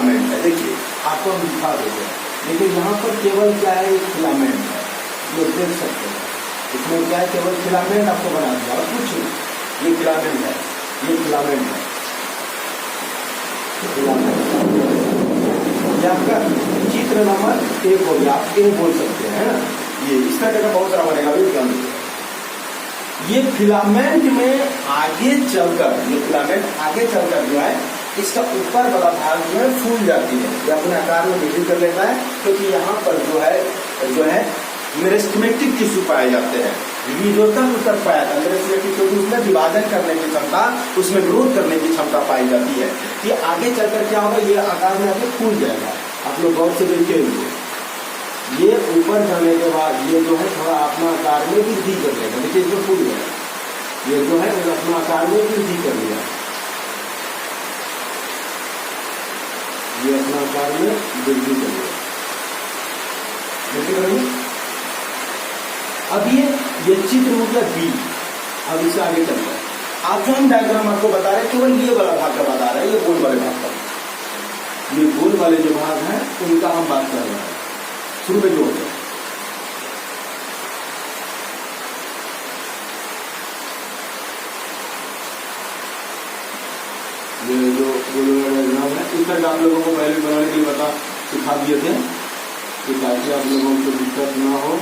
Filament है। देखिए आपको हम दिखा देते हैं, लेकिन यहाँ पर केवल क्या है, एक फिलामेंट है, लोग देख सकते हैं। इसमें क्या है, केवल फिलामेंट आपको बना दिया और कुछ नहीं। ये फिलामेंट है, ये फिलामेंट है, ये आपका चित्र नंबर 1 हो गया, आप 1 बोल सकते हैं, है ना। ये इसका जगह बहुत सारा बनेगा, अभी ध्यान दीजिए। ये फिलामेंट में आगे चलकर, ये फिलामेंट आगे चलकर जो है इसका ऊपर वाला भाग जो है फूल जाती है, ये अपने आकार में वृद्धि कर लेता है, क्योंकि यहाँ पर जो है मेरिस्टेमेटिक टिश्यू पाए जाते हैं। रीजोतल उत्तर पाया था मेरिस्टेमेटिक, क्योंकि उसमें विभाजन करने की क्षमता, उसमें ग्रोथ करने की क्षमता पाई जाती है। ये आगे चलकर क्या होगा, ये आकार में आगे फूल जाएगा। आप लोग गौर से देखिए, ये ऊपर जाने के बाद ये जो है थोड़ा अपना आकार में वृद्धि कर लेगा। देखिए इसमें फूल गया, ये जो है अपना आकार में वृद्धि कर लिया, ये अपना आकार में वृद्धि कर लिया। अब ये चित्र हो गया बी। अब इससे आगे चलता है, आप जो हम डायग्राम आपको बता रहे हैं केवल ये वाला भाग का बता रहे हैं, ये गोल वाले भाग का, ये गोल वाले जो भाग हैं उनका हम बात कर रहे हैं। शुरू में जो होता है ये जो डायग्राम है, इस तरह आप लोगों को पहले बनाने के लिए सिखा दिए थे कि ताकि आप लोगों को दिक्कत ना हो।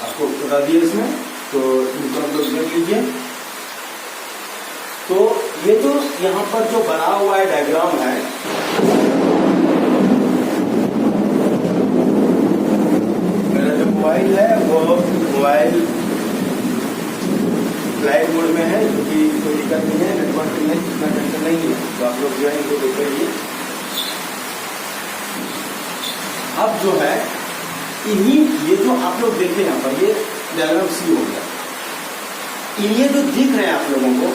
आपको बता दिए इसमें, तो इनको आप लोग देख लीजिए। तो ये जो यहाँ पर जो बना हुआ है डायग्राम है, मेरा जो मोबाइल है वो मोबाइल फ्लाइट मोड में है, क्योंकि कोई दिक्कत नहीं है, नेटवर्क नहीं है, इतना टेंशन नहीं है। तो आप लोग जो है इनको देख लीजिए। अब जो है इन्हीं, ये जो आप लोग देखे यहाँ पर, ये डायग्राम सी हो गया। ये जो दिख रहे हैं आप लोगों को,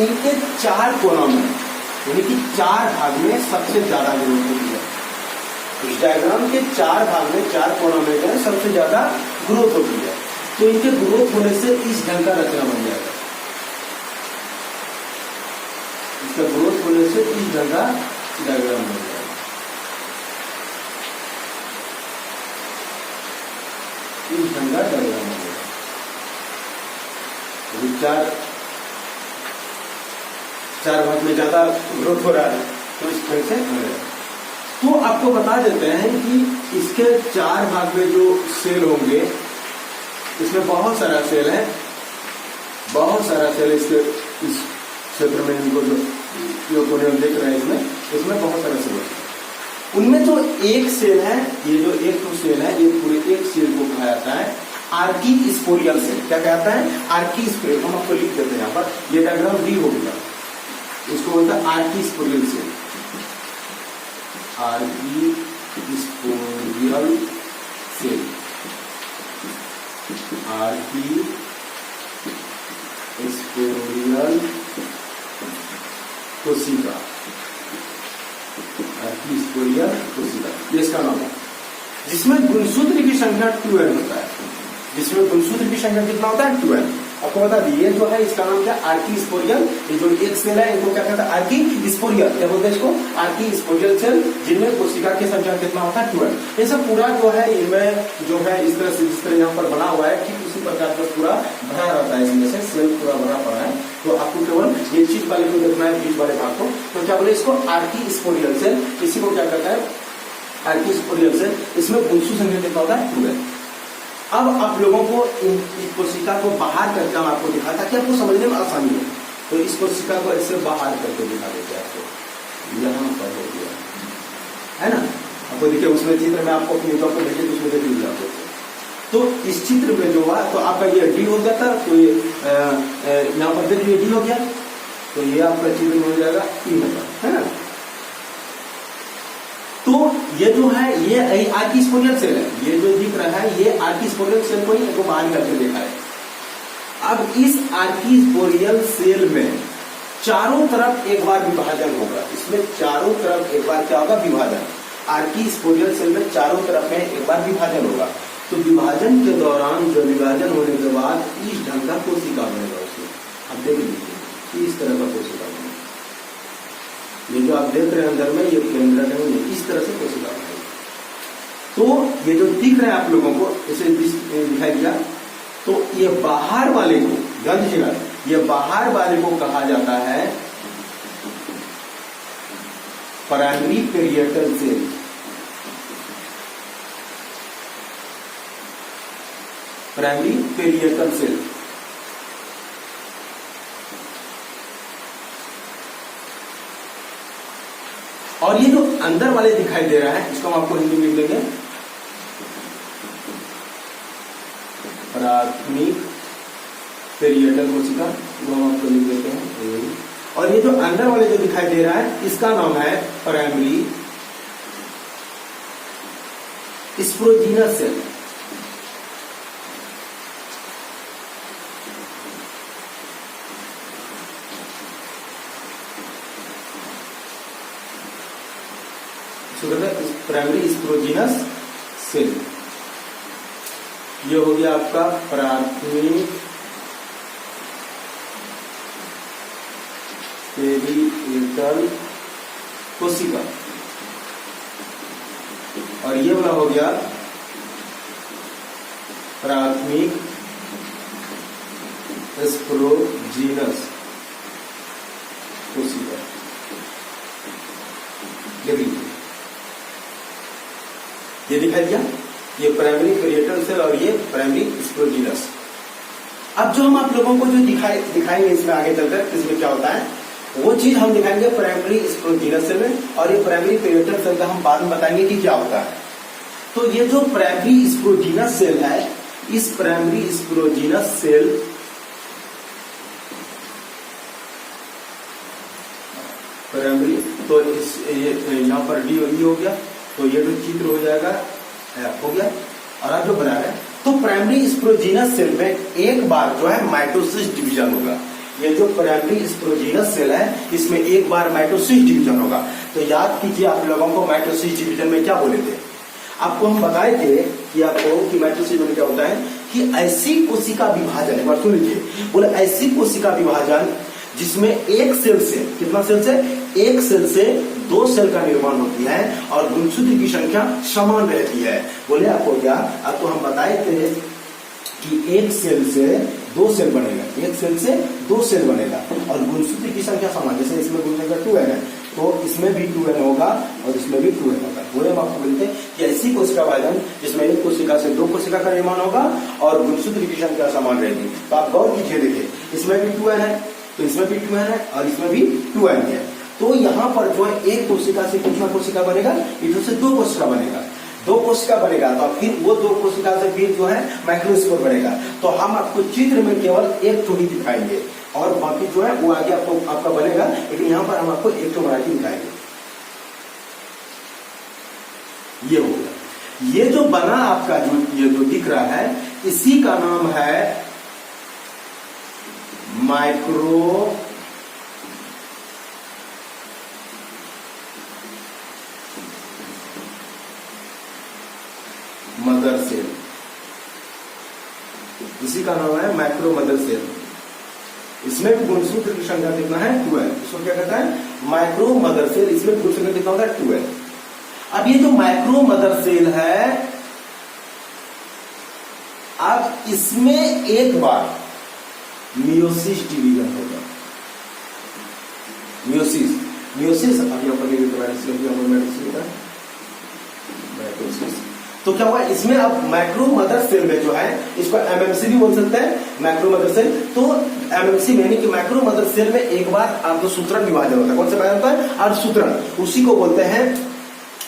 इनके 4 कोनों में, यानी कि 4 भाग में सबसे ज्यादा ग्रोथ होती है। इस डायग्राम के 4 भाग में, 4 कोनों में जो है सबसे ज्यादा ग्रोथ होती है। तो इनके ग्रोथ होने से इस ढंग का रचना बन जाएगा। इसका ग्रोथ होने से इस ढंग का डायग्राम बन जाएगा। इस ढंग का डायग्राम बन जाएगा। चार भाग में ज्यादा ग्रोथ हो रहा है, तो इस ढंग से तो आपको बता देते हैं कि इसके 4 भाग में जो सेल होंगे, इसमें बहुत सारा सेल है, बहुत सारा सेल इसके इस क्षेत्र में, इनको जो कोने देख रहे हैं इसमें बहुत सारा सेल है। उनमें जो एक सेल है, ये जो एक तो सेल है, ये पूरे एक सेल को कहा जाता है आर्की स्पोरियल सेल। क्या कहता है, आर्की स्पोरियल। हम आपको लिख देते हैं यहाँ पर, ये डायग्राम डी हो गया, इसको बोलता है archesporial cell. Archesporial cell, archesporial कोशिका, आर्की स्पोरियल कोशिका, ये इसका नाम है। जिसमें गुणसूत्र की संख्या 12 होता है, जिसमें गुणसूत्र की संख्या कितना होता है, 12। आपको बता दिए जो है इसका नाम क्या, आर्की स्पोरियल। ये जो एक सेल है इनको क्या कहता है, आर्की स्पोरियल। क्या बोलते हैं इसको, आर्की स्पोरियल सेल, जिनमें कोशिका की संख्या कितना होता है, 12। ये सब पूरा जो है इनमें जो है इस तरह से, जिस तरह यहाँ पर बना हुआ है, ठीक उसी प्रकार का पूरा भरा रहता है, इसमें से सेल पूरा भरा पड़ा है। तो आपको केवल ये चीज वाले को देखना है, बीच वाले भाग को। तो क्या बोले इसको, आर्की स्पोरियल सेल। इसी को क्या कहता है, आर्की स्पोरियल सेल। इसमें गुणसूत्र संख्या कितना होता है, 12। अब आप लोगों को इस कोशिका को बाहर करके हम आपको दिखा, ताकि आपको समझने में आसानी हो। तो इस कोशिका को ऐसे बाहर करके दिखा देते हैं आपको, यहाँ पर हो गया है ना। आपको देखिए उसमें चित्र में आपको अपनी को देखिए, उसमें देख लीजिए आपको। तो इस चित्र में जो हुआ, तो आपका ये डी हो गया था, तो ये यहाँ पर देखिए डी हो गया, तो ये आपका चित्र में हो जाएगा ई होगा, है ना। तो ये जो है ये आर्की स्पोरियल सेल है, ये जो दिख रहा है ये आर्की स्पोरियल सेल को ही बाहर करके देखा है। अब इस आर्की स्पोरियल सेल में चारों तरफ एक बार विभाजन होगा, इसमें चारों तरफ एक बार क्या होगा, विभाजन। आर्की स्पोरियल सेल में चारों तरफ में एक बार विभाजन होगा, तो विभाजन के दौरान जो विभाजन होने के बाद इस ढंग का कोशिका बनेगा उसमें। आप देख लीजिए इस तरह का कोशिका बनेगा, ये जो आप देख रहे हैं अंदर में ये केंद्रक है, इस तरह से कोशिका बनेगा। तो ये जो दिख रहा है आप लोगों को इसे दिखाई दिया, तो ये बाहर वाले को ध्यान दीजिएगा, ये बाहर वाले को कहा जाता है primary parietal cell. Primary parietal cell. और ये जो अंदर वाले दिखाई दे रहा है इसको हम आपको हिंदी में लिख देंगे प्राथमिक पेरिएटल कोशिका, वो हम आपको लिख देते हैं। और ये जो अंदर वाले जो दिखाई दे रहा है इसका नाम है primary sporogenous cell. Primary sporogenous cell, ये हो गया आपका प्राथमिक पेरिएटल कोशिका, और ये वाला हो गया प्राथमिक स्पोरोजीनस कोशिका। ये दिखाई दिया, ये प्राइमरी पेरिएटल सेल और ये प्राइमरी स्पोरोजीनस। अब जो हम आप लोगों को जो दिखाएंगे इसमें आगे चलकर इसमें क्या होता है वो चीज हम दिखाएंगे प्राइमरी स्पोरोजीनस सेल में, और ये प्राइमरी पेरिएटल सेल का हम बाद में बताएंगे कि क्या होता है। तो ये जो प्राइमरी स्पोरोजीनस सेल है, इस प्राइमरी स्पोरोजीनस सेल प्राइमरी, तो इस यहाँ पर डी हो गया, तो ये जो चित्र हो जाएगा हो गया। और आप जो बना रहे हैं तो प्राइमरी स्पोरोजीनस सेल में एक बार जो है माइटोसिस डिवीजन होगा। ये जो प्राइमरी स्पोरोजीनस सेल है इसमें एक बार माइटोसिस डिवीजन होगा। तो याद कीजिए आप लोगों को माइटोसिस डिवीजन में क्या बोले थे, आपको हम बताए थे कि आपको कि माइटोसिस में क्या होता है कि ऐसी कोशिका विभाजन, एक बार सुन लीजिए, बोले ऐसी कोशिका विभाजन जिसमें एक सेल से, कितना सेल से, एक सेल से दो सेल का निर्माण होती है और गुणसूत्र की संख्या समान रहती है। बोले आपको क्या, आपको हम बताए थे कि एक सेल से दो सेल बनेगा, एक सेल से दो सेल बनेगा और गुणसूत्र की संख्या समान, जैसे इसमें गुण संख्या 2n है तो इसमें भी 2n होगा और इसमें भी 2n होगा। वो हम आपको बोलते हैं कि ऐसी कोशिका विभाजन जिसमें एक कोशिका से दो कोशिका का निर्माण होगा और गुणसूत्र की संख्या समान रहेगी। तो आप गौर कीजिए, देखिए इसमें भी 2n है तो इसमें भी 2n है और इसमें भी 2n है। तो यहाँ पर जो है एक कोशिका से कितना कोशिका बनेगा, इधर से दो कोशिका बनेगा, दो कोशिका बनेगा तो फिर वो दो कोशिका से फिर जो है माइक्रोस्पोर बनेगा। तो हम आपको चित्र में केवल एक थोड़ी दिखाएंगे और बाकी जो है वो आगे आपको आपका बनेगा, लेकिन यहाँ पर हम आपको एक तो बना के दिखाएंगे। ये हो गया, ये जो बना आपका जो ये जो दिख रहा है इसी का नाम है माइक्रो मदर सेल, इसी का नाम है माइक्रो मदर सेल। इसमें भी गुणसूत्र की संख्या कितना है 2n, इसको क्या कहता है माइक्रो मदर सेल, इसमें गुणसूत्र कितना होता है 2n। अब ये जो माइक्रो मदर सेल है, अब इसमें एक बार मियोसिस डिवीजन होगा, मियोसिस अब यहां पर माइटोसिस। तो क्या हुआ इसमें, अब माइक्रो मदर सेल में जो है इसको एमएमसी भी बोल सकते हैं, माइक्रो मदर सेल। तो एमएमसी यानी कि माइक्रो मदर सेल में एक बार आपको सूत्रण विभाजन होता है, कौन सा विभाजन होता है, और सूत्रण, उसी को बोलते हैं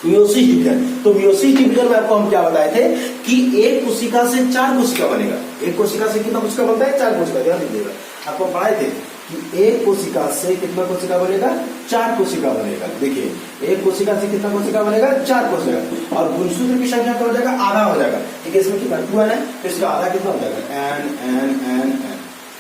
मियोसिस डिवीजन। तो मियोसिस डिवीजन में आपको हम क्या बताए थे कि एक कोशिका से चार कोशिका बनेगा, एक कोशिका से कितना कोशिका बनता है, चार कोशिका। ध्यान दीजिएगा, आपको पढ़ाए थे कि एक कोशिका से कितना कोशिका बनेगा, चार कोशिका बनेगा। देखिए एक कोशिका से कितना कोशिका बनेगा, चार कोशिका, और गुणसूत्र की संख्या क्या हो जाएगा, आधा हो जाएगा। ठीक है, इसमें कितना 2n है तो इसका आधा कितना हो जाएगा, n।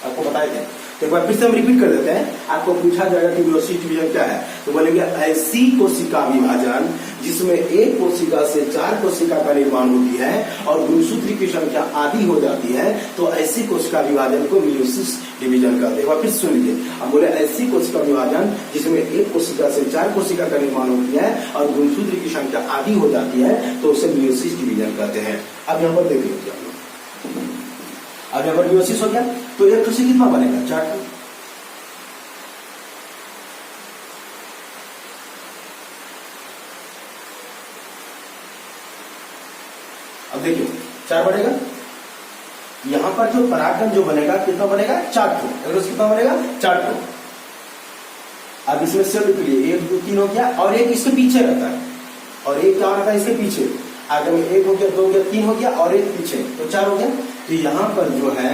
आपको बताए थे। तो एक बार फिर से हम रिपीट कर देते हैं। आपको पूछा जाएगा कि मियोसिस डिवीजन क्या है, तो बोलेंगे ऐसी कोशिका विभाजन जिसमें एक कोशिका से 4 कोशिका का निर्माण होती है और गुणसूत्र की संख्या आधी हो जाती है, तो ऐसी कोशिका विभाजन को मियोसिस डिवीजन कहते हैं। एक बार फिर सुन लीजिए, हम बोले ऐसी कोशिका विभाजन जिसमें एक कोशिका से 4 कोशिका का निर्माण होती है और गुणसूत्र की संख्या आधी हो जाती है, तो उसे मियोसिस डिवीजन कहते हैं। अब यहाँ पर देख लीजिए आप लोग, अब यहाँ पर मियोसिस हो गया, तो एक से कितना बनेगा, 4। अब देखिए 4 बनेगा, यहां पर जो परागकण जो बनेगा कितना बनेगा, 4 ठो। कितना बनेगा, 4 ठो। अब इसमें सेल के लिए 1 2 3 हो गया, और एक इसके पीछे रहता है, और एक क्या रहता है इसके पीछे। आगे में 1 हो गया, 2 हो गया, 3 हो गया, और एक पीछे, तो 4 हो गया। तो यहां पर जो है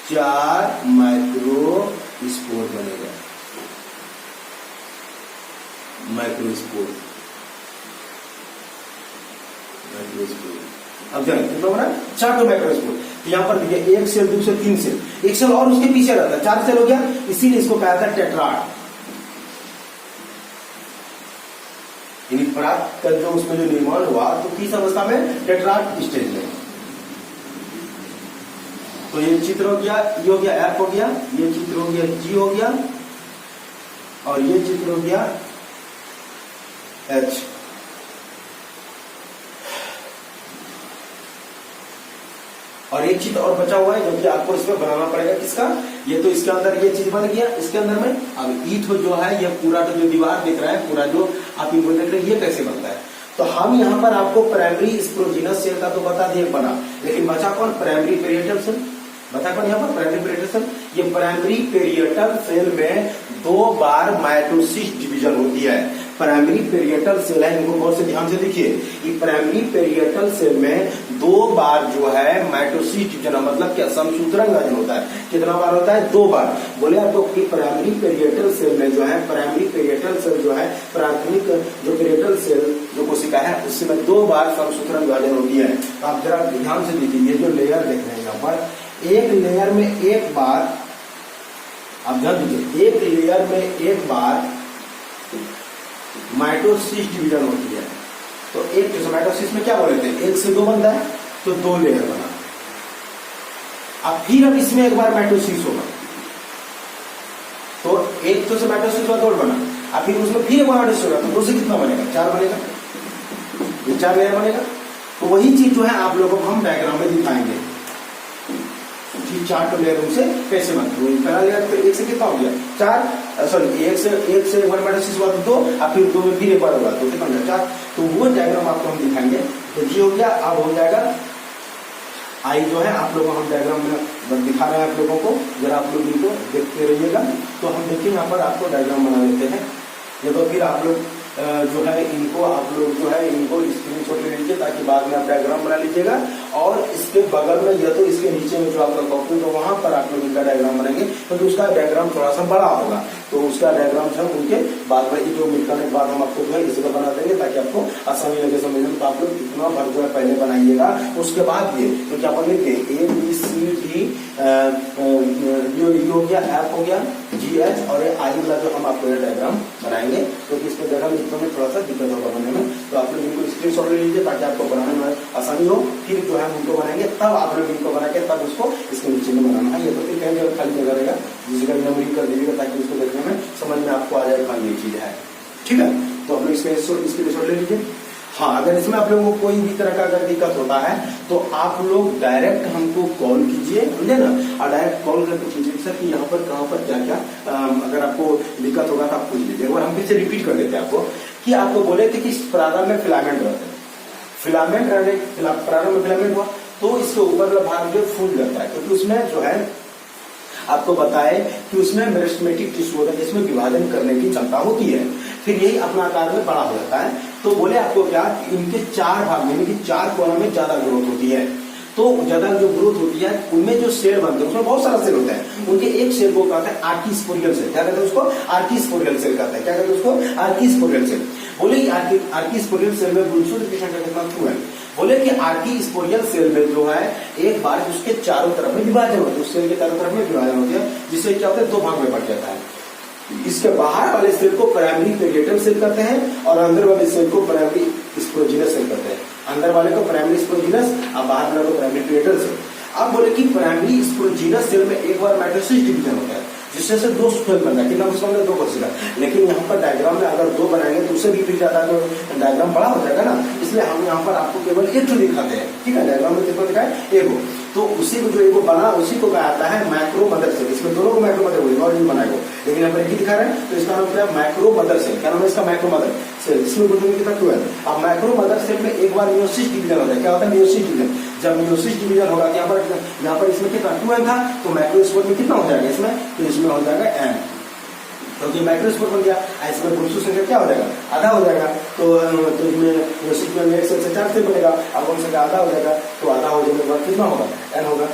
4 माइक्रोस्पोर बनेगा, माइक्रोस्पोर। अब जाए कितना बना, 4 तो माइक्रोस्पोर। तो यहाँ पर देखिए 1 सेल, 2 सेल, 3 सेल, 1 सेल और उसके पीछे रहता है, 4 सेल हो गया, इसीलिए इसको कहा था टेट्राड। पराग का जो उसमें जो निर्माण हुआ तो किस अवस्था में, टेट्राड स्टेज में। तो ये चित्र हो गया, ये हो गया एफ हो गया, ये चित्र हो गया जी हो गया, और ये चित्र हो गया एच। और एक चित्र और बचा हुआ है जो कि आपको इसमें बनाना पड़ेगा, किसका, ये तो इसके अंदर ये चीज बन गया, इसके अंदर में। अब ईथ जो है, ये पूरा जो दीवार दिख रहा है, पूरा जो आप इनको देख रहे हैं, ये कैसे बनता है। तो हम यहाँ पर आपको प्राइमरी स्पोरोजिनस सेल का तो बता दिए बना, लेकिन बचा कौन, प्राइमरी पेरिएटल सेल। बता कौन यहाँ पर, प्राइमरी पेरिएटल सेल। ये प्राइमरी पेरिएटल सेल में 2 बार माइटोसिस डिवीजन होती है। प्राइमरी पेरिएटल सेल है, इनको बहुत से ध्यान से देखिए, ये प्राइमरी पेरिएटल सेल में 2 बार जो है माइटोसिस डिवीजन, मतलब क्या, समसूत्रण विभाजन होता है। कितना बार होता है, 2 बार। बोले आपको कि प्राइमरी पेरिएटल सेल में जो है, प्राइमरी पेरिएटल सेल जो है, प्राथमिक जो पेरिएटल सेल जो कोशिका है, उसमें 2 बार समसूत्रण विभाजन होती है। तो आप जरा ध्यान से देखिए, ये जो लेयर देख रहे हैं यहाँ पर, एक लेयर में एक बार, आप ध्यान दीजिए, एक लेयर में एक बार माइटोसिस डिवीजन होती है। तो एक जैसे माइटोसिस में क्या बोले थे, 1 से 2 बनता है, तो 2 लेयर बना। अब फिर अब इसमें एक बार माइटोसिस होगा, तो 1 तो से माइटोसिस का 2 बना, अब फिर उसमें फिर एक बार माइटोसिस होगा, तो 2 से कितना बनेगा, 4 बनेगा, ये 4 लेयर बनेगा। तो वही चीज जो है आप लोगों को हम डायग्राम में दिखाएंगे, 4 लेयर से कैसे बनती है। पहला लेयर तो 1 से कितना हो गया, 4, सॉरी 1 से एक बार माइटोसिस हुआ तो 2, अब फिर 2 में फिर एक बार होगा तो कितना हो गया, 4। तो वो डायग्राम आपको हम दिखाएंगे। तो जी हो गया, अब हो जाएगा आई जो है, आप लोगों को हम डायग्राम में दिखा रहे हैं आप लोगों को, जरा आप लोग इनको देखते रहिएगा। तो हम देखिए यहाँ पर आपको डायग्राम बना देते हैं, ये तो फिर आप लोग जो है इनको आप लोग जो है इनको स्क्रीनशॉट ले लीजिए, ताकि बाद में आप डायग्राम बना लीजिएगा। और इसके बगल में या तो इसके नीचे में जो आपका कॉपी, तो वहां पर आप लोग इनका डायग्राम बनाएंगे, क्योंकि उसका डायग्राम थोड़ा सा बड़ा होगा, तो उसका डायग्राम जो है उनके बाद में जो मिलने के बाद हम आपको जो है इसका बना देंगे, ताकि आपको आसानी लगे समझने में। तो आप लोग इतना भर जो है पहले बनाइएगा, उसके बाद ये तो क्या अपन लिखते हैं, ABCD हो गया, F हो गया, GH, और आई वाला जो हम आपको डायग्राम बनाएंगे, क्योंकि इसको जगह में थोड़ा सा दिक्कत होगा बनाने में। तो आप लोग इनको स्क्रीनशॉट ले लीजिए, ताकि आपको बनाने में आसानी हो। फिर जो है उनको बनाएंगे, तब आप लोग इनको बना के तब उसको इसके नीचे में बनाना है। ये तो फिर कहीं जगह खाली जगह रहेगा, जिस जगह नंबरिंग कर दीजिएगा, ताकि उसको देखने में समझ में आपको आ जाएगा ये चीज है, ठीक है। तो आप लोग स्क्रीनशॉट ले लीजिए। हाँ, अगर इसमें आप लोगों को कोई भी तरह का अगर दिक्कत होता है, तो आप लोग डायरेक्ट हमको कॉल कीजिए, समझे ना, और डायरेक्ट कॉल करके पूछिए सर कि यहाँ पर कहाँ पर क्या क्या अगर आपको दिक्कत होगा तो आप पूछ लीजिए। और हम फिर से रिपीट कर देते हैं आपको कि आपको बोले थे कि प्रारंभ में फिलामेंट रहते हैं, फिलामेंट रहने प्रारंभ में फिलामेंट हुआ तो इसके ऊपर भाग जो फूल जाता है, क्योंकि उसमें जो है आपको बताए कि उसमें मेरिस्टेमेटिक टिश्यू होता है, जिसमें विभाजन करने की क्षमता होती है, फिर यही अपना आकार में बड़ा हो जाता है। तो बोले आपको क्या, इनके 4 भाग में, इनके 4 कॉलम में ज्यादा ग्रोथ होती है। तो ज्यादा जो ग्रोथ होती है उनमें जो सेल बनते हैं, उसमें बहुत सारा सेल होता है, उनके एक सेल को कहते हैं आर्किस्पोरियल सेल। क्या कहते हैं उसको, आर्किस्पोरियल सेल कहते हैं। क्या कहते हैं उसको, आर्किस्पोरियल सेल। बोले आर्किस्पोरियल सेल में गुणसूत्र की संख्या कितना 2 है, बोले कि आर्की स्पोरियल सेल में जो है एक बार उसके चारों तरफ में विभाजन होता है, उस सेल के चारों तरफ में विभाजन होती है, जिससे क्या होता है, दो भाग में बढ़ जाता है। इसके बाहर वाले सेल को प्राइमरी पेरिएटल सेल कहते हैं और अंदर वाले सेल को प्राइमरी स्पोरोजिनस सेल कहते हैं। अंदर वाले को प्राइमरी स्पोरोजिनस और बाहर वाले को प्राइमरी पेरिएटल सेल। अब बोले कि प्राइमरी स्पोरोजिनस सेल में एक बार माइटोसिस डिवीजन होता है, जिससे से दो सेल बनता है, कितना उसका दो कोशिका। लेकिन यहाँ पर डायग्राम में अगर दो बनाएंगे तो उससे भी फिर ज्यादा तो डायग्राम बड़ा हो जाएगा ना, इसलिए हम यहाँ पर आपको केवल एक तो दिखाते हैं, ठीक है। डायग्राम में कितना दिखा है, एगो, तो उसी को जो एगो बना उसी को कहा जाता है माइक्रो मदर सेल। इसमें दोनों को माइक्रो मदर हुए और भी बनाएगा, लेकिन यहाँ पर एक ही दिखा रहे हैं, तो इसका नाम क्या है, माइक्रो मदर सेल। क्या नाम है इसका, माइक्रो मदर सेल। इसमें बुझेंगे कितना 12। अब माइक्रो मदर सेल में एक बार मियोसिस डिवीजन होता है। क्या होता है, मियोसिस डिवीजन। जब मियोसिस डिवीजन होगा, यहाँ पर इसमें कितना 12 था, तो माइक्रोस्पोर में कितना हो जाएगा इसमें, तो इसमें हो जाएगा m, क्योंकि माइक्रोस्पोर बन गया। इसमें गुणसूत्र संख्या क्या हो जाएगा, आधा हो जाएगा। तो इसमें मियोसिस में एक सेल से 4 सेल बनेगा, अब गुण संख्या आधा हो जाएगा, तो आधा हो जाने के बाद कितना होगा, n होगा।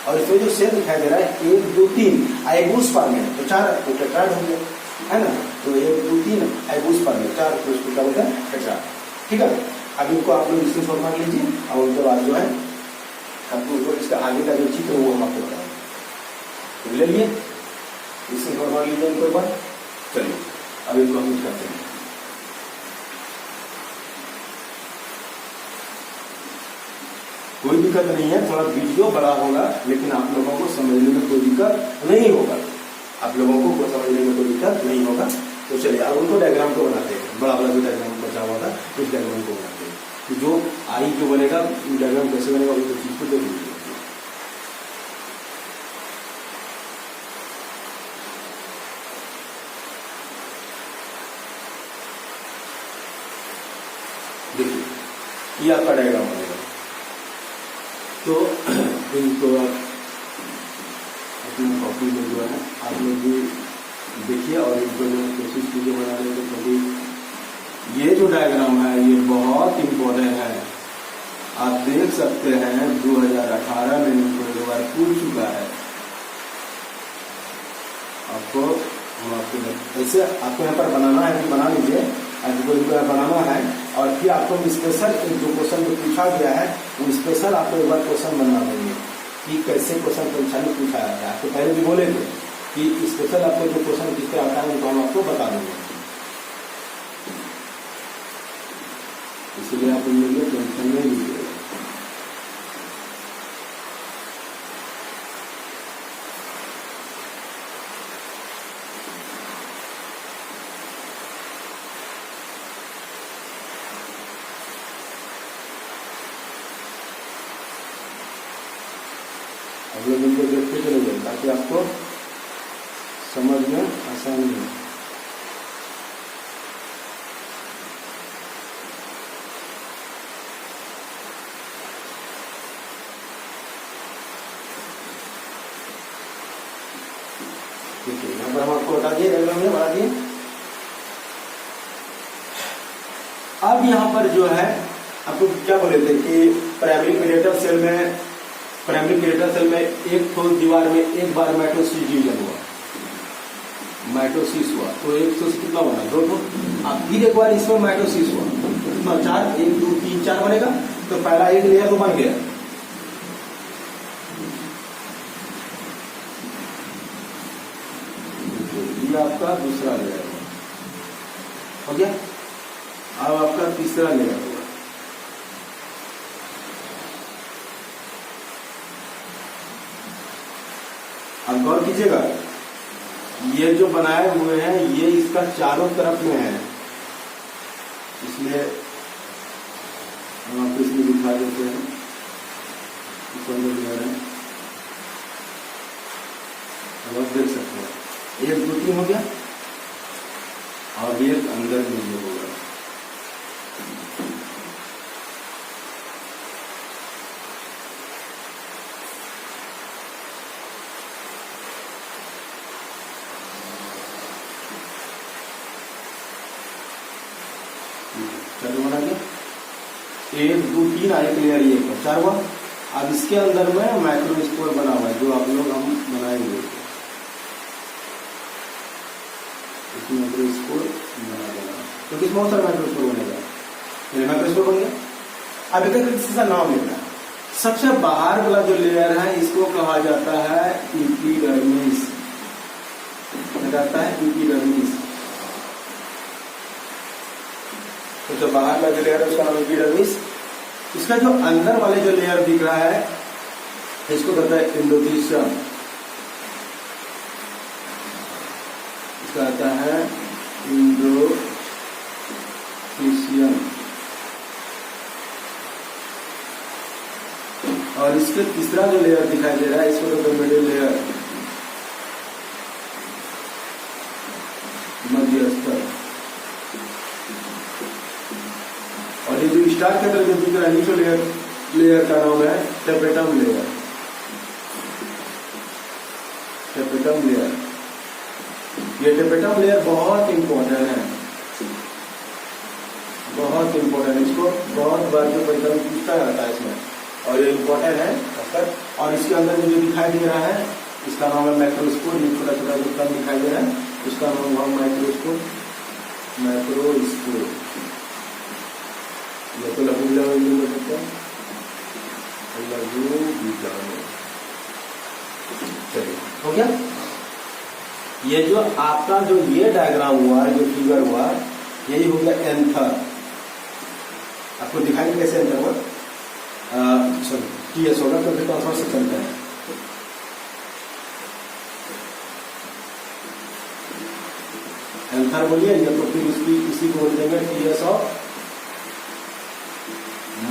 और इसमें जो सेल दिखाई दे रहा है 1 2 3 आइगोस पर में, तो 4 तो टेट्राड हो गया, है ना। तो 1 2 3 आइगोस पर में 4, तो इसको क्या बोलते हैं, टेट्राड, ठीक है। अब इनको आप लोग इससे फॉर्मा लीजिए और उनके बाद जो है आपको इसका आगे का जो चित्र वो हम आपको बताएंगे। ले लिए इससे फॉर्मा लीजिए इनको एक बार। चलिए अब इनको हम करते हैं। कोई दिक्कत नहीं है, थोड़ा वीडियो बड़ा होगा लेकिन आप लोगों को समझने में कोई दिक्कत नहीं होगा, आप लोगों को समझने में कोई दिक्कत नहीं होगा। तो चलिए अब उनको डायग्राम को बनाते हैं। बड़ा बड़ा जो डायग्राम बचा हुआ था उस डायग्राम को बनाते हैं। तो जो आई जो बनेगा डायग्राम कैसे बनेगा उस चीज को देख लीजिए। देखिए ये आपका डायग्राम बनेगा। तो इनको अपनी कॉपी में जो है आप लोग भी देखिए और इनको जो कोशिश कीजिए बनाने में, क्योंकि ये जो डायग्राम है ये बहुत इम्पोर्टेंट है। आप देख सकते हैं 2018 में इनको एक बार पूछ चुका है। आपको हम आपको ऐसे आपको यहाँ पर बनाना है कि बना लीजिए, आपको इनको बनाना है और फिर आपको स्पेशल जो क्वेश्चन जो पूछा गया है वो स्पेशल आपको एक बार क्वेश्चन बनना चाहिए कि कैसे क्वेश्चन परीक्षा में पूछा जाता है। आपको पहले भी बोले थे कि स्पेशल आपको जो क्वेश्चन किस तरह आता है उनको हम आपको बता देंगे, इसलिए आप उनके लिए टेंशन नहीं लीजिएगा। आप लोग इनको देखते चले जाए ताकि आपको समझ में आसानी हो। देखिए यहाँ पर हम आपको बता दिए, डायग्राम में बता दिए। अब यहाँ पर जो है आपको क्या बोले थे कि प्राइमरी पेरिएटल सेल में एक तो दीवार में एक बार माइटोसिस डिवीजन हुआ, माइटोसिस हुआ तो एक से कितना बना, 2 तो। अब फिर एक बार इसमें माइटोसिस हुआ कितना, 4, 1 2 3 4 बनेगा। तो पहला एक लेयर तो बन गया, ये आपका दूसरा लेयर हो गया। अब आपका तीसरा लेयर होगा। अब गौर कीजिएगा ये जो बनाए हुए हैं ये इसका चारों तरफ में है, इसलिए हम आपको इसमें दिखा देते हैं। अब आप देख सकते हैं 1 2 3 हो गया और ये अंदर में ये होगा। बना गया 1 2 3 आए क्लियर, ये 4 हुआ। अब इसके अंदर में माइक्रोस्पोर बना हुआ है जो आप लोग हम बनाएंगे, इसमें माइक्रोस्पोर बना देना। तो किस बहुत सारा माइक्रोस्पोर बनेगा, माइक्रोस्पोर बन गया। अब एक एक नाम लिखना। सबसे बाहर वाला जो लेयर है इसको कहा जाता है एपिडर्मिस, जाता है एपिडर्मिस। तो जो बाहर वाला जो लेयर है उसका नाम एपिडर्मिस। इसका जो अंदर वाले जो लेयर दिख रहा है इसको कहता है एंडोथीलियम, इसका आता है एंडोथीलियम। और इसके तीसरा जो लेयर दिखाई दे रहा है इसको कहते हैं मिडिल लेयर, मध्यस्तर। और ये जो स्टार के अंदर जो दिख रहा है नीचे लेयर का नाम है टेपेटम लेयर, टेपेटम लेयर। ये टेपेटम लेयर बहुत इंपॉर्टेंट है, बहुत इंपॉर्टेंट। इसको बहुत बार जो परीक्षा में पूछा जाता है इसमें, और ये इंपॉर्टेंट है अक्सर। और इसके अंदर जो दिखाई दे रहा है इसका नाम है माइक्रोस्कोप। ये छोटा छोटा जो कण दिखाई दे रहा है इसका नाम है माइक्रोस्कोप, माइक्रोस्कोप। ये तो लघु बीजाणु हो सकता है, लघु बीजाणु। चलिए हो गया। ये जो आपका जो ये डायग्राम हुआ, जो फिगर हुआ, यही हो गया एंथर। आपको दिखाएंगे कैसे एंथर हुआ, सॉरी टीएस होगा तो फिर ट्रांसफर से चलता है। एंथर बोलिए या तो फिर इसी को बोल देंगे टीएस ऑफ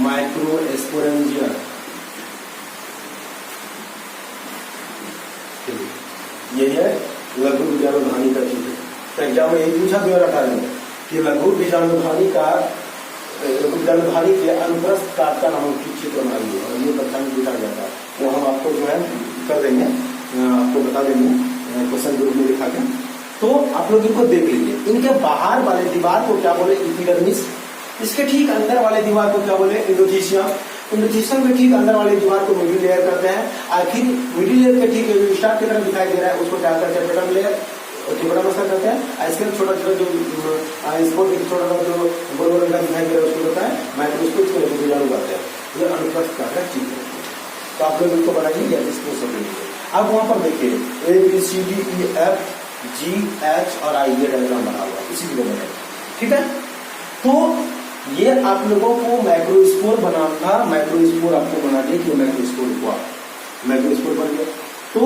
माइक्रोस्पोरेंजिया। यही है लघु बीजाणुधानी का चीज है। तो एग्जाम में यही पूछा 2018 में कि लघु बीजाणुधानी का बीजाणुधानी के अनुप्रस्थ काट का नामांकित चित्र बनाइए, और ये परीक्षा में पूछा जाता है। वो हम आपको जो है कर देंगे, आपको बता देंगे क्वेश्चन ग्रुप में लिखा के। तो आप लोग इनको देख लीजिए। इनके बाहर वाले दीवार को क्या बोले, एपिडर्मिस। इसके ठीक अंदर वाले दीवार को क्या बोले, एंडोथीलियम। एंडोथीलियम के ठीक अंदर वाली दीवार को मिडिल लेयर करते हैं। आखिर मिडिल लेयर के ठीक स्टार की तरफ दिखाई दे रहा है उसको क्या करते हैं, टेपेटम लेयर, टेपेटम करते हैं। इसके छोटा छोटा जो स्पोर्ट छोटा छोटा जो गोल गोल दिखाई दे रहा है उसको होता है माइक्रोस्कोप, को लघु बीजाणु कहते हैं। ये अनुप्रस्थ काट का चित्र है। तो आप लोग इसको बनाइए, इसको समझिए। अब वहां पर देखिए ABCDEF GH और I ये डायग्राम बना हुआ है, इसी को बनाए, ठीक है। तो ये आप लोगों को माइक्रोस्पोर बनाना था। माइक्रोस्पोर आपको बना दिया कि माइक्रोस्पोर हुआ, माइक्रोस्पोर बन गया। तो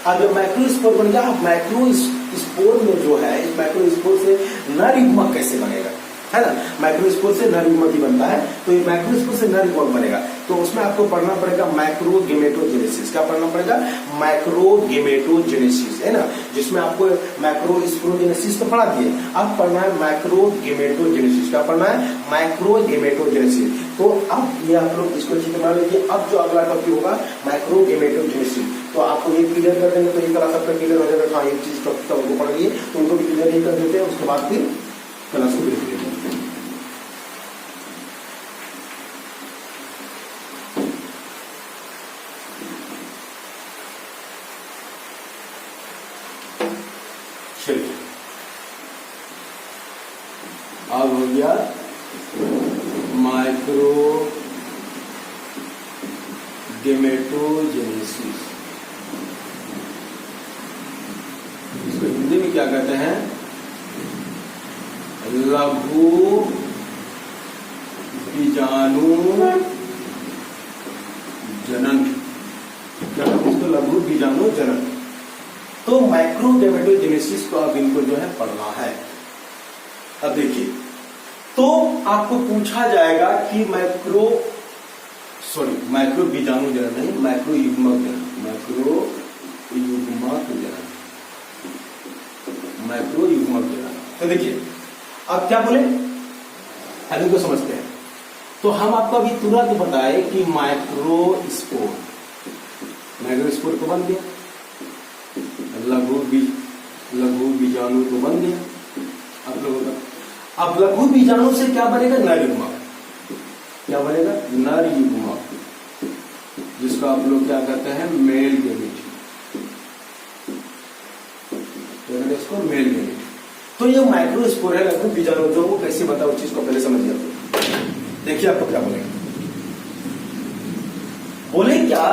अब जब माइक्रोस्पोर बन गया, माइक्रोस्पोर में जो है, इस माइक्रोस्पोर से नर युग्मक कैसे बनेगा, है ना। माइक्रोस्पोर से नर युग्मक ही बनता है। तो ये माइक्रोस्पोर से नर युग्मक बनेगा तो उसमें आपको पढ़ना पड़ेगा माइक्रोगेमेटोजेनेसिस। क्या पढ़ना पड़ेगा, माइक्रोगेमेटोजेनेसिस, है ना। जिसमें आपको माइक्रोस्पोरोजेनेसिस तो पढ़ा दिए, अब पढ़ना है माइक्रोगेमेटोजेनेसिस। क्या पढ़ना है, माइक्रोगेमेटोजेनेसिस। तो अब ये आप लोग इसको चित्र बना लीजिए। अब जो अगला टॉपिक होगा माइक्रोगेमेटोजेनेसिस, तो आपको ये क्लियर कर देंगे तो ये क्लास आपका क्लियर हो जाएगा। हाँ, एक चीज टॉपिक का उनको पढ़ लिए तो उनको भी क्लियर ही कर देते हैं। उसके बाद फिर क्लास को ब्रेक लेते हैं। चलिए अब हो गया माइक्रोगेमेटोजेनेसिस। इसको हिंदी में क्या कहते हैं, लघु बीजाणु जनन। क्या कहते हैं इसको, लघु बीजाणु जनन। तो माइक्रोगेमेटोजेनेसिस को अब इनको जो है पढ़ना है। अब देखिए, तो आपको पूछा जाएगा कि माइक्रो बीजाणु जनन नहीं, माइक्रो युग्मक जनन, माइक्रो युग्मक जनन, माइक्रो युग्मक जनन। तो देखिए अब क्या बोले, अभी को समझते हैं। तो हम आपको अभी तुरंत बताए कि माइक्रोस्पोर तो बन गया, लघु बीजाणु तो बन गया आप लोगों का। अब लघु बीजाणु से क्या बनेगा, नर युग्मक। क्या बनेगा, नर युग्मक, जिसको आप लोग क्या कहते हैं, मेल गैमेट। इसको मेल गैमेट। तो ये माइक्रोस्पोर है, लघु बीजाणु। जो वो कैसे बताओ चीज को पहले समझिए। देखिए आपको क्या बोलेगा, क्या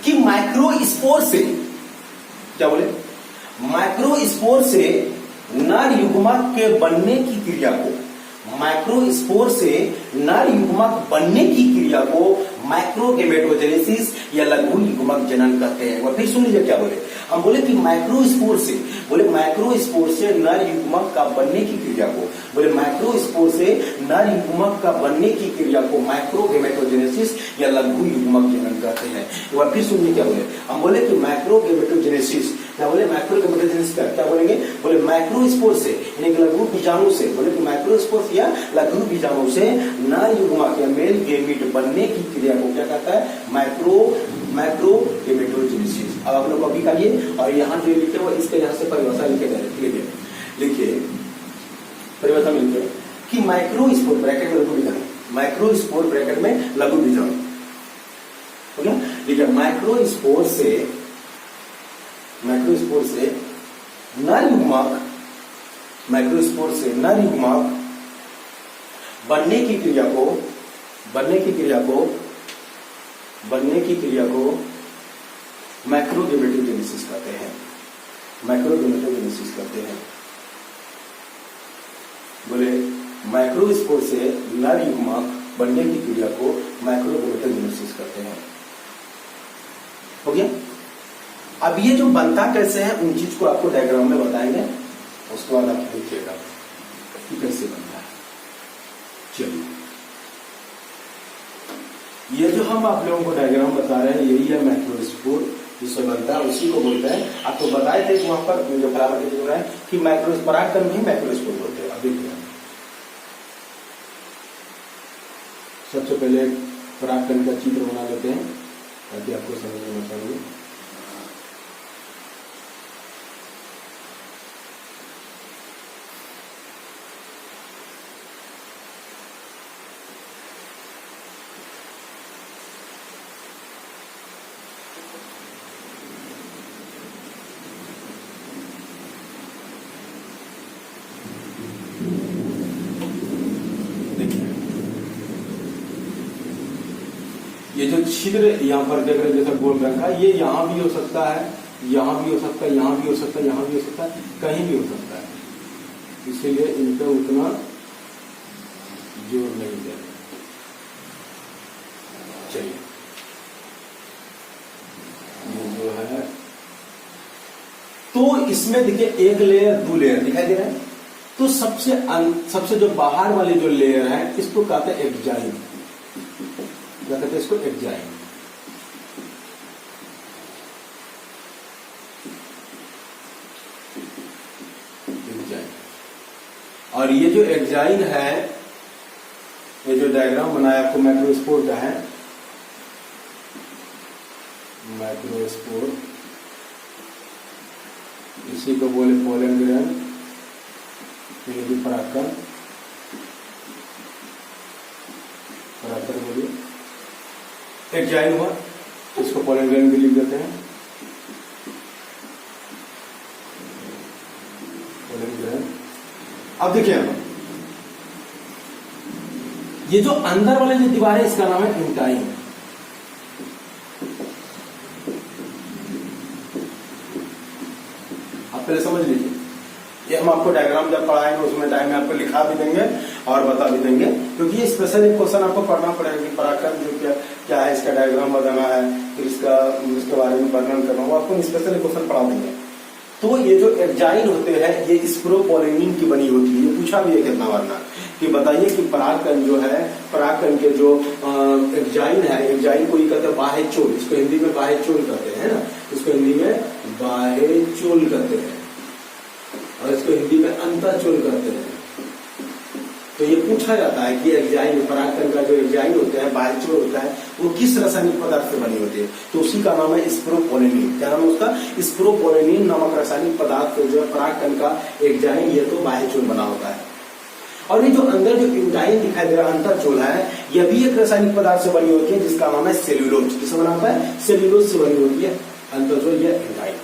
कि माइक्रोस्पोर से, क्या बोले, माइक्रोस्पोर से नर युग्मक के बनने की क्रिया को, माइक्रोस्पोर से नर युग्मक बनने की क्रिया को माइक्रोगेमेटोजेनेसिस या लघु युग्मक जनन कहते हैं। और फिर सुन लीजिए क्या बोले, हम बोले कि माइक्रोस्पोर से, बोले माइक्रोस्पोर से नर युग्मक का बनने की क्रिया को, बोले माइक्रोस्पोर से नर युग्मक का बनने की क्रिया को माइक्रोगेमेटोजेनेसिस या लघु युग्मक जनन कहते हैं। एक बार फिर सुनिए क्या बोले, हम बोले कि माइक्रोगेमेटोजेनेसिस, क्या बोले, माइक्रोगेमेटोजेनेसिस का क्या बोलेंगे, बोले माइक्रोस्पोर से यानी कि लघु बीजाणु से, बोले कि माइक्रोस्पोर या लघु बीजाणु से नर युग्मक या मेल गेमीट बनने की क्रिया को क्या कहता है, माइक्रोगेमेटोजेनेसिस। अब आप लोग कॉपी करिए और यहाँ जो लिखे हुआ इसके यहाँ से परिभाषा लिखे जाए, लिखिए परिभाषा में लिखिए कि माइक्रोस्पोर ब्रैकेट में लघु बीजाणु, माइक्रोस्पोर ब्रैकेट में लघु बीजाणु, हो गया। ठीक है, माइक्रोस्पोर से नर युग्मक, माइक्रोस्पोर से नर युग्मक बनने की क्रिया को माइक्रोगेमेटोजेनेसिस कहते हैं, माइक्रोगेमेटोजेनेसिस कहते हैं। बोले माइक्रोस्पोर से नर युग्मक बनने की क्रिया को माइक्रोगेमेटोजेनेसिस कहते हैं। हो गया। अब ये जो बनता कैसे है उन चीज को आपको डायग्राम में बताएंगे, उसके बाद आप देखिएगा कि कैसे बनता है। चलिए, ये जो हम आप लोगों को डायग्राम बता रहे हैं यही है माइक्रोस्पोर, जिससे बनता है उसी को बोलते हैं। आपको बताए थे वहां पर जो बराबर जो है कि परागकण भी माइक्रोस्पोर बोलते हैं। अब देखिए, सबसे पहले परागकण का चित्र बना लेते हैं ताकि आपको समझ में चाहिए। ये जो छिद्र यहाँ पर देख रहे जैसा गोल रखा है, ये यहाँ भी हो सकता है, यहाँ भी हो सकता है, यहाँ भी हो सकता है, यहाँ भी हो सकता है, कहीं भी हो सकता है, इसीलिए इन पर उतना जोर नहीं देना। चलिए, ये जो है तो इसमें देखिए एक लेयर, दो लेयर दिखाई दे रहा है। तो सबसे जो बाहर वाली जो लेयर है इसको कहते हैं एक्जाइम, क्या कहते हैं इसको, एक्जाइम। और ये जो एक्जाइन है, ये जो डायग्राम बनाया आपको माइक्रोस्पोर का है, माइक्रोस्पोर, इसी को बोले पोलन ग्रेन, ये भी परागकण, परागकण बोलिए, एक्जाइन हुआ, इसको पोलन ग्रेन भी लिख देते हैं, पोलन ग्रेन। अब देखिए, ये जो अंदर वाले जो दीवार है इसका नाम है इंटाइन। आप पहले समझ लीजिए, ये हम आपको डायग्राम जब पढ़ाएंगे उसमें टाइम में आपको लिखा भी देंगे और बता भी देंगे, क्योंकि ये स्पेशल एक क्वेश्चन आपको पढ़ना पड़ेगा कि परागकण जो क्या है, इसका डायग्राम बताना है, फिर इसके बारे में वर्णन करना, वो आपको स्पेशल क्वेश्चन पढ़ा देंगे। तो ये जो एक्जाइन होते हैं ये स्पोरोपोलिन की बनी होती है। ये पूछा भी है कितना वरना कि बताइए कि परागकण जो है, परागकण के जो एक्जाइन है, एक्जाइन को ये कहते हैं बाह्यचोल, इसको हिंदी में बाह्यचोल कहते हैं ना, इसको हिंदी में बाह्यचोल कहते हैं और इसको हिंदी में अंतःचोल कहते हैं। तो ये पूछा जाता है कि एक्जाइन, परागकण का जो एक्जाइन होता है, बाह्यचोल होता है, वो किस रासायनिक पदार्थ से बनी होती है, तो उसी का नाम है स्पोरोपोलिन। क्या नाम है उसका, स्पोरोपोलिन नामक रासायनिक पदार्थ जो है परागकण का एक्जाइन, ये तो बाह्यचोल बना होता है। और ये जो अंदर जो इंटाइन दिखाई दे रहा है, अंतःचोल है, यह भी एक रासायनिक पदार्थ से बनी होती है जिसका नाम है सेल्यूलोज। किससे बना होता है, सेल्यूलोज से बनी होती है अंतःचोल या इंटाइन।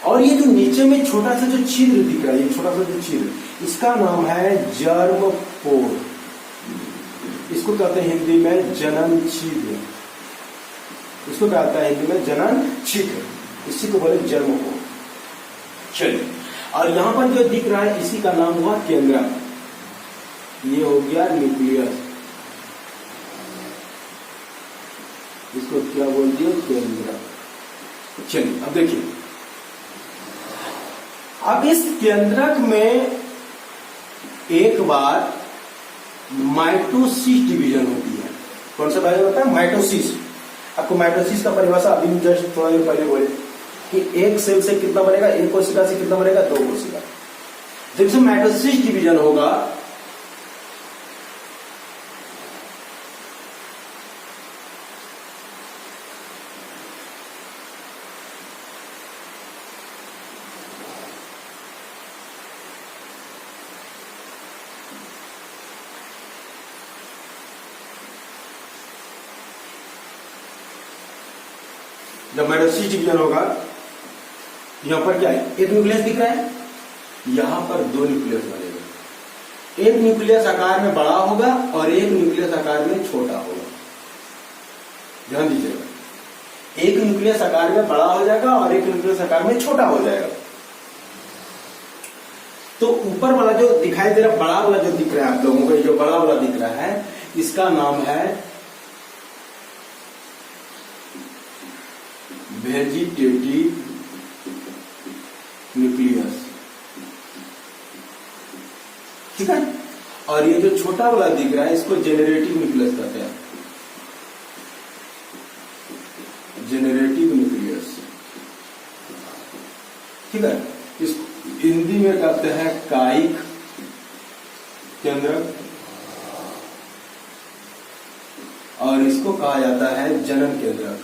और ये जो नीचे में छोटा सा जो छिद्र दिख रहा है, ये छोटा सा जो छिद्र, इसका नाम है जर्म पोर, इसको कहते हैं हिंदी में जनन छिद्र, इसको क्या होता है हिंदी में जनन छिद्र, इसी को बोले जन्म को। चलिए, और यहां पर जो दिख रहा है इसी का नाम हुआ केंद्रक। ये हो गया न्यूक्लियस, इसको क्या बोल दिए केंद्रक। चलिए अब देखिए, अब इस केंद्रक में एक बार माइटोसिस डिवीजन होती है। कौन सा भाई होता है? माइटोसिस। आपको माइटोसिस का परिभाषा अभी जस्ट थोड़ा देर पहले बोले कि एक सेल से कितना बनेगा, एक कोशिका से कितना बनेगा, 2 कोशिका। जब इसमें माइटोसिस डिवीजन होगा जब माइटोसिस डिवीजन होगा, यहां पर क्या है, एक न्यूक्लियस दिख रहा है, यहां पर 2 न्यूक्लियस बनेगा। एक न्यूक्लियस आकार में बड़ा होगा और एक न्यूक्लियस आकार में छोटा होगा। ध्यान दीजिएगा, एक न्यूक्लियस आकार में बड़ा हो जाएगा और एक न्यूक्लियस आकार में छोटा हो जाएगा। तो ऊपर वाला जो दिखाई दे रहा है, बड़ा वाला जो दिख रहा है आप लोगों को, ये जो बड़ा वाला दिख रहा है, इसका नाम है वेजिटेटिव न्यूक्लियस, ठीक है। और ये जो छोटा वाला दिख रहा है, इसको जेनरेटिव न्यूक्लियस कहते हैं। जेनरेटिव न्यूक्लियस, ठीक है। इसको हिंदी में कहते हैं कायिक केंद्रक, और इसको कहा जाता है जनन केंद्रक।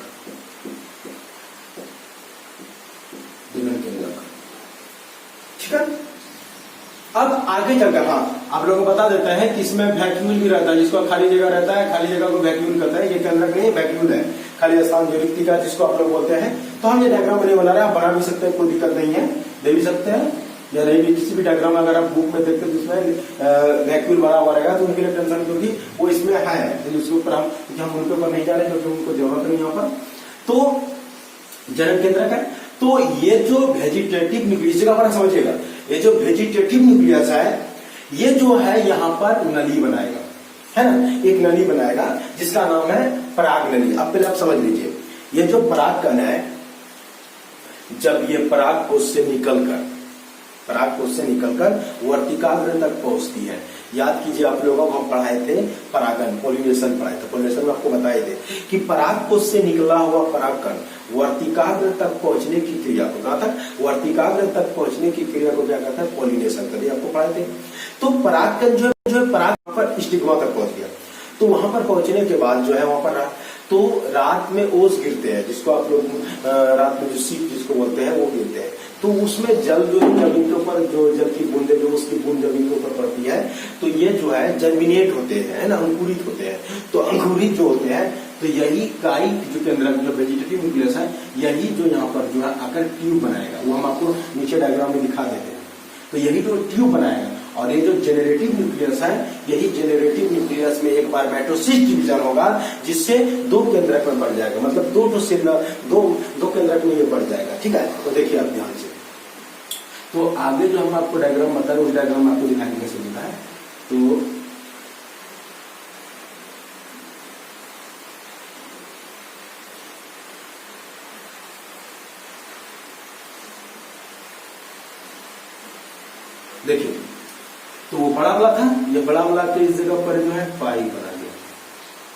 ठीक है। अब आगे चलकर आप लोगों को बता देते हैं कि इसमें वैक्यूल भी रहता है, जिसको खाली जगह रहता है, खाली जगह को वैक्यूल कहता है। ये केंद्रक नहीं, वैक्यूल है, खाली स्थान जो रिक्ति का, जिसको आप लोग बोलते हैं। तो हम ये डायग्राम नहीं बना रहे हैं, आप बना भी सकते हैं, कोई दिक्कत नहीं है, दे भी सकते हैं या नहीं भी। किसी भी डायग्राम अगर आप बुक में देखते हैं जिसमें वैक्यूल बना हुआ रहेगा तो उनके लिए टेंशन, क्योंकि वो इसमें है, उसके ऊपर हम उनके ऊपर नहीं जा रहे क्योंकि उनको जरूरत नहीं यहाँ पर। तो जनन केंद्रक है। तो ये जो वेजिटेटिव न्यूक्लियस, जगह पर समझिएगा, ये जो वेजिटेटिव न्यूक्लियस है, ये जो है यहाँ पर नली बनाएगा, है ना, एक नली बनाएगा जिसका नाम है पराग नली। अब पहले आप समझ लीजिए, ये जो परागकण है, जब ये परागकोश से निकलकर वर्तिकाग्र तक पहुंचती है। याद कीजिए, आप लोगों को हम पढ़ाए थे परागन, पॉलिनेशन पढ़ाए थे। पॉलिनेशन में आपको बताए थे कि परागकोश से निकला हुआ परागकण वर्तिकाग्र तक पहुंचने की क्रिया को, कहां तक, वर्तिकाग्र तक पहुंचने की क्रिया को क्या कहता है, पॉलिनेशन करते, आपको पढ़ाए थे। तो परागकण जो है पराग पर स्टिग्मा तक पहुंच गया। तो वहां पर पहुंचने के बाद जो है वहां पर तो रात में ओस गिरते हैं, जिसको आप लोग रात में जो सीप जिसको बोलते हैं वो गिरते हैं। तो उसमें जल जो जमीन के ऊपर, जो जल की बूंदे जो उसकी बूंद जमीन के ऊपर पड़ती है, तो ये जो है जर्मिनेट होते हैं ना, अंकुरित होते हैं। तो अंकुरित जो होते हैं, तो यही कायिक जो केंद्रक जो वेजिटेटिव न्यूक्लियस है, यही जो यहाँ पर जो है आकर ट्यूब बनाएगा। वो हम आपको नीचे डायग्राम में दिखा देते हैं। तो यही जो ट्यूब बनाएगा। और ये जो जेनरेटिव न्यूक्लियस है, यही जेनरेटिव न्यूक्लियस में एक बार माइटोसिस डिवीजन होगा, जिससे 2 केंद्रक में बढ़ जाएगा, मतलब 2 केंद्रक में ये बढ़ जाएगा। ठीक है, तो देखिए आप ध्यान से। तो आगे जो हम आपको डायग्राम बता रहे हैं, उस डायग्राम में आपको दिखाने कैसे मिलता है। तो देखिए, तो वो बड़ा वाला था, ये बड़ा वाला के इस जगह पर जो है पाई बना दिया,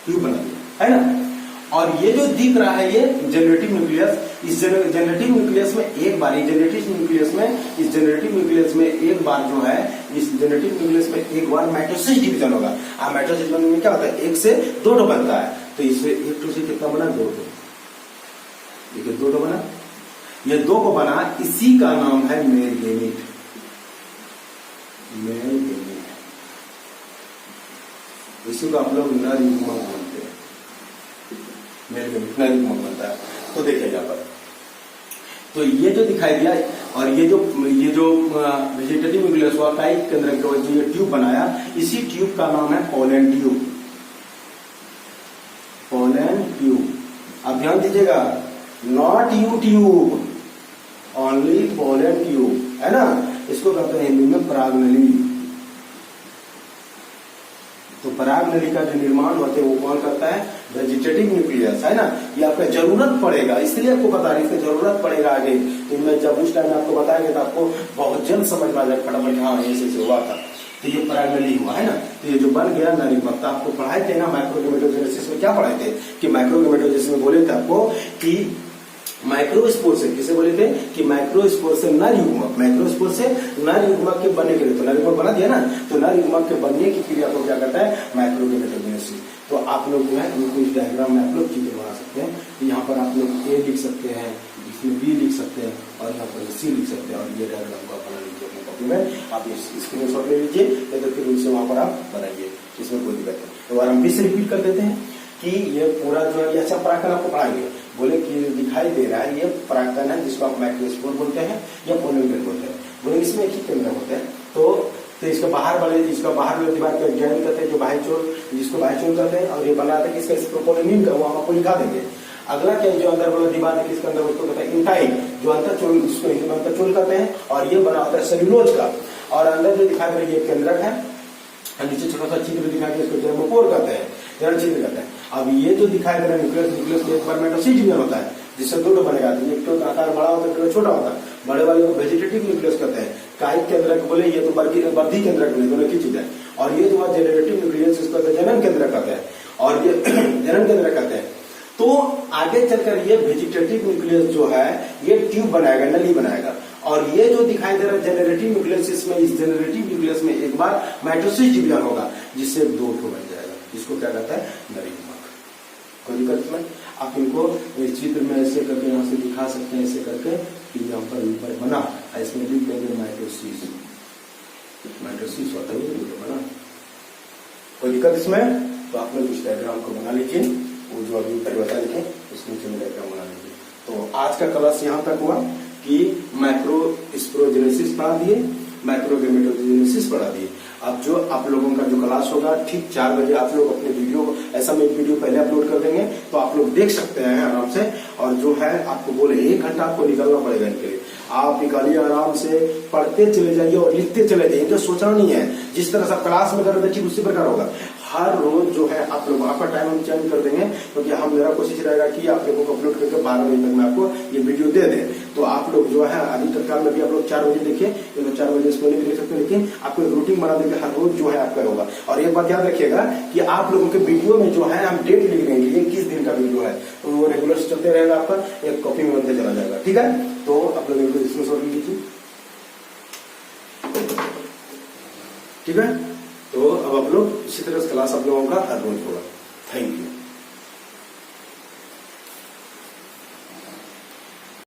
ट्यूब बना दिया, है ना। और ये जो दिख रहा है ये जेनरेटिव न्यूक्लियस, इस जेनरेटिव न्यूक्लियस में एक बार, इस जेनरेटिव न्यूक्लियस में एक बार जो है, इस जेनरेटिव न्यूक्लियस में एक बार माइटोसिस डिवीजन होगा। अब माइटोसिस डिवीजन में क्या होता है, 1 से 2 बनता है। तो इससे 1 से कितना बना, 2। देखिए 2 बना, ये 2 को बना, इसी का नाम है मेल गेमीट। इसी को आप लोग नर युग्मक बोलते हैं, मेल गेमीट नर युग्मक बनता है। तो देखिए यहाँ पर, तो ये जो दिखाई दिया, और ये जो वेजिटेटिव न्यूक्लियस हुआ कायिक केंद्रक जो ये ट्यूब बनाया, इसी ट्यूब का नाम है पोलन ट्यूब। Pollen tube. अब ध्यान दीजिएगा, not you tube, only pollen tube, है ना। इसको कहते हैं हिंदी में परागनली। तो परागनली का जो निर्माण होते हैं वो कौन करता है? वेजिटेटिव न्यूक्लियस, है ना। ये आपका जरूरत पड़ेगा, इसलिए आपको बता रही है, जरूरत पड़ेगा आगे। तो मैं जब उस टाइम आपको बताएंगे तो आपको बहुत जल्द समझ में आ जाए फटाफट, हाँ ऐसे हुआ था। तो ये परागनली हुआ, है ना। तो ये जो बन गया नलिका, आपको पढ़ाए थे ना माइक्रोगेमेटोजेनेसिस में, क्या पढ़ाए थे कि माइक्रोगेमेटोजेनेसिस में बोले थे आपको कि माइक्रोस्पोर से, किसे बोले थे कि माइक्रोस्पोर से नर युग्मक, माइक्रोस्पोर से नर युग्मक के बनने के लिए, तो नर युग्मक बना दिया ना, तो नर युग्मक के बनने की क्रिया को क्या करता है? माइक्रोगेमेटोजेनेसिस। तो आप लोग जो है इनको इस डायग्राम में आप लोग चित्र बना सकते हैं। तो यहाँ पर आप लोग ए लिख सकते हैं, इसमें बी लिख सकते हैं और यहाँ पर सी लिख सकते हैं, और ये डायग्राम को बना लीजिए अपनी कॉपी में। आप स्क्रीनशॉट ले लीजिए या तो फिर उनसे वहां पर आप बनाइए, इसमें कोई दिक्कत नहीं। तो बार हम फिर से रिपीट कर देते हैं कि ये पूरा जो है, अच्छा परागकण आपको पढ़ाएंगे, बोले कि दिखाई दे रहा है ये परागकण है, जिसको आप माइक्रोस्पोर बोलते हैं या पोलन ग्रेन बोलते हैं। बोले इसमें एक ही केंद्र होते हैं। तो इसका बाहर वाले, इसका बाहर वाले दीवार का ज्वाइन करते हैं, जो बाह्यचोल, जिसको बाह्यचोल कहते हैं, और ये बनाते हैं किसका? पोलोनियम का, वो हम आपको लिखा देंगे। अगला क्या, जो अंदर वाला दीवार है किसके अंदर, उसको कहते हैं इंटाइन, जो अंतरचोल, जिसको हिंदी में अंतरचोल कहते हैं, और ये बना होता है सेल्यूलोज का। और अंदर जो दिखाई दे रहा है ये केंद्रक है, नीचे छोटा सा छिद्र दिखाई दे, इसको जर्मोपोर कहते हैं, जर्म छिद्र कहते हैं। अब ये जो दिखाई दे रहा है न्यूक्लियस, न्यूक्लियस में एक स्पर्मेटोसिस यूनियन होता है, जिससे दो बनेगा, एक तो आकार बड़ा होता है, छोटा होता है। बड़े वाले को वेजिटेटिव न्यूक्लियस कहते हैं, कायिक केंद्रक बोले, ये तो वर्धी केंद्रक बोले, दोनों की चीज है। और ये जो जनरेटिव न्यूक्लियस, इसको जनन केंद्र कहते हैं, और ये जनन केंद्र कहते हैं। तो आगे चलकर ये वेजिटेटिव न्यूक्लियस जो है ये ट्यूब बनाएगा, नली बनाएगा। और ये जो दिखाई दे रहा है जनरेटिव न्यूक्लियस, इसमें इस जनरेटिव न्यूक्लियस में एक बार माइटोसिस डिवीजन होगा, जिससे दो ठो बन जाएगा, जिसको क्या कहता है? नलिका। कोई दिक्कत इसमें? आप इनको इस चित्र में ऐसे करके यहाँ से दिखा सकते हैं, ऐसे करके कि यहाँ पर ऊपर बना, इसमें लिख देंगे माइटोसिस, माइटोसिस होता है बना। कोई दिक्कत इसमें? तो आप लोग इस डायग्राम को बना लीजिए, वो जो अभी परिवर्तन लिखे उसमें डायग्राम बना लीजिए। तो आज का क्लास यहाँ तक हुआ कि माइक्रोस्पोरोजेनेसिस पढ़ा दिए, माइक्रोगेमेटोजेनेसिस पढ़ा दिए। अब जो आप लोगों का जो क्लास होगा ठीक 4 बजे आप लोग अपने वीडियो, ऐसा में वीडियो पहले अपलोड कर देंगे, तो आप लोग देख सकते हैं आराम से। और जो है आपको बोले 1 घंटा आपको निकलना पड़ेगा इनके लिए, आप निकालिए आराम से, पढ़ते चले जाइए और लिखते चले जाइए, तो सोचना नहीं है। जिस तरह से क्लास में कर रहे थे ठीक उसी प्रकार होगा। हर रोज जो है आप लोग, आपका टाइम हम चेंज कर देंगे, क्योंकि हम, मेरा कोशिश रहेगा कि आप लोगों को अपलोड करके 12 बजे तक मैं आपको ये वीडियो दे दें। तो आप लोग जो है अभी तत्काल में भी आप लोग 4 बजे देखिए, तो 4 बजे इसको नहीं देख सकते, लेकिन आपको एक रूटीन बना देंगे, हर रोज जो है आपका होगा। और एक बात याद रखिएगा कि आप लोगों के वीडियो में जो है हम डेट लिख देंगे, ये किस दिन का वीडियो है, तो वो रेगुलर चलते रहेगा, आपका एक कॉपी में बनते चला जाएगा। ठीक है, तो आप लोग इनको स्क्रीनशॉट लीजिए। ठीक है, तो अब आप लोग इसी तरह क्लास आप लोगों का हर रोज होगा।